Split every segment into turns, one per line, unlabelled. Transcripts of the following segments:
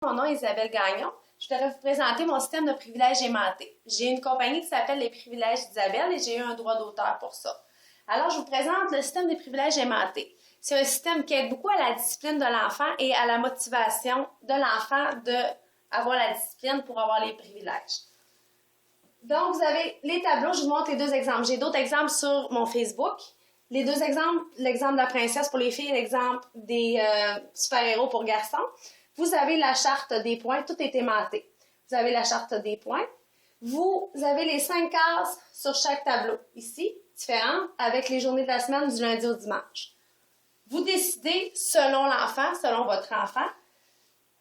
Mon nom est Isabelle Gagnon. Je voudrais vous présenter mon système de privilèges aimantés. J'ai une compagnie qui s'appelle Les Privilèges d'Isabelle et j'ai eu un droit d'auteur pour ça. Alors, je vous présente le système des privilèges aimantés. C'est un système qui aide beaucoup à la discipline de l'enfant et à la motivation de l'enfant d'avoir la discipline pour avoir les privilèges. Donc, vous avez les tableaux. Je vous montre les deux exemples. J'ai d'autres exemples sur mon Facebook. Les deux exemples, l'exemple de la princesse pour les filles et l'exemple des super-héros pour garçons. Vous avez la charte des points, tout est aimanté. Vous avez la charte des points. Vous avez les 5 cases sur chaque tableau, ici, différentes, avec les journées de la semaine du lundi au dimanche. Vous décidez, selon l'enfant, selon votre enfant,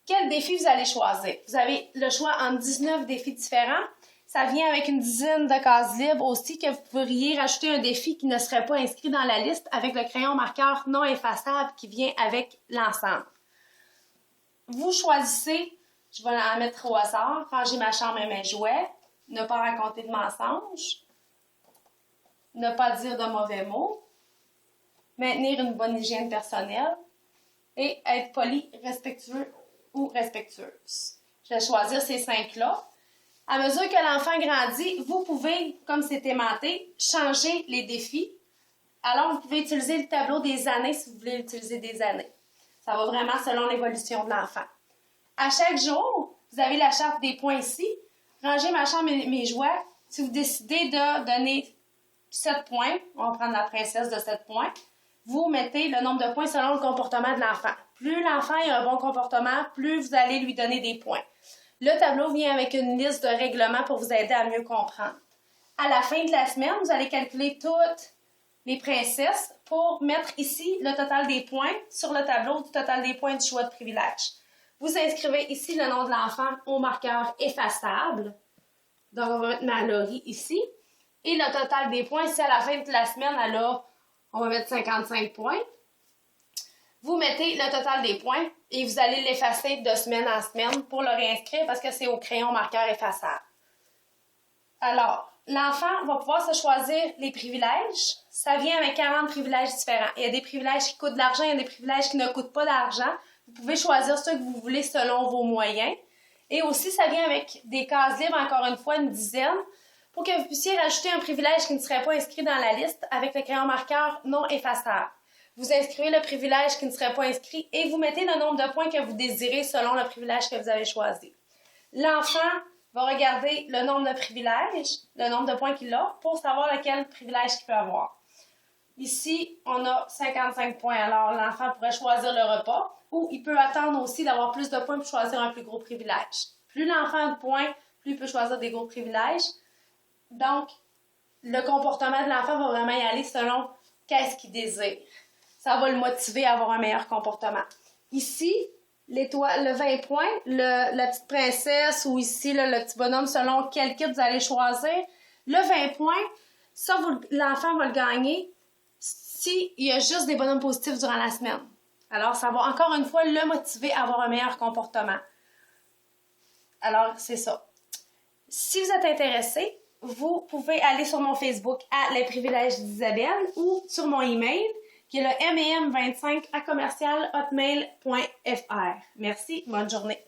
quel défi vous allez choisir. Vous avez le choix entre 19 défis différents. Ça vient avec une dizaine de cases libres aussi que vous pourriez rajouter un défi qui ne serait pas inscrit dans la liste avec le crayon marqueur non effaçable qui vient avec l'ensemble. Vous choisissez, je vais en mettre au hasard, ranger ma chambre et mes jouets, ne pas raconter de mensonges, ne pas dire de mauvais mots, maintenir une bonne hygiène personnelle et être poli, respectueux ou respectueuse. Je vais choisir ces 5-là. À mesure que l'enfant grandit, vous pouvez, comme c'est aimanté, changer les défis. Alors, vous pouvez utiliser le tableau des années si vous voulez utiliser des années. Ça va vraiment selon l'évolution de l'enfant. À chaque jour, vous avez la charte des points ici. Ranger ma chambre et mes jouets. Si vous décidez de donner 7 points, on va prendre la princesse de 7 points, vous mettez le nombre de points selon le comportement de l'enfant. Plus l'enfant a un bon comportement, plus vous allez lui donner des points. Le tableau vient avec une liste de règlements pour vous aider à mieux comprendre. À la fin de la semaine, vous allez calculer toutes les princesses pour mettre ici le total des points sur le tableau du total des points du choix de privilège. Vous inscrivez ici le nom de l'enfant au marqueur effaçable. Donc, on va mettre Mallory ici. Et le total des points, si à la fin de la semaine, on va mettre 55 points. Vous mettez le total des points et vous allez l'effacer de semaine en semaine pour le réinscrire parce que c'est au crayon marqueur effaçable. Alors, l'enfant va pouvoir se choisir les privilèges. Ça vient avec 40 privilèges différents. Il y a des privilèges qui coûtent de l'argent, il y a des privilèges qui ne coûtent pas d'argent. Vous pouvez choisir ceux que vous voulez selon vos moyens. Et aussi, ça vient avec des cases libres, encore une fois, une dizaine, pour que vous puissiez rajouter un privilège qui ne serait pas inscrit dans la liste avec le crayon marqueur non effaçable. Vous inscrivez le privilège qui ne serait pas inscrit et vous mettez le nombre de points que vous désirez selon le privilège que vous avez choisi. L'enfant va regarder le nombre de privilèges, le nombre de points qu'il a, pour savoir lequel privilège il peut avoir. Ici, on a 55 points, alors l'enfant pourrait choisir le repas, ou il peut attendre aussi d'avoir plus de points pour choisir un plus gros privilège. Plus l'enfant a de points, plus il peut choisir des gros privilèges. Donc, le comportement de l'enfant va vraiment y aller selon qu'est-ce qu'il désire. Ça va le motiver à avoir un meilleur comportement. Ici, le 20 points, la petite princesse ou ici le petit bonhomme, selon quel kit vous allez choisir. Le 20 points, ça, l'enfant va le gagner s'il y a juste des bonhommes positifs durant la semaine. Alors, ça va encore une fois le motiver à avoir un meilleur comportement. Alors, c'est ça. Si vous êtes intéressé, vous pouvez aller sur mon Facebook à Les Privilèges d'Isabelle ou sur mon email qui est le MEM25@hotmail.fr. Merci, bonne journée.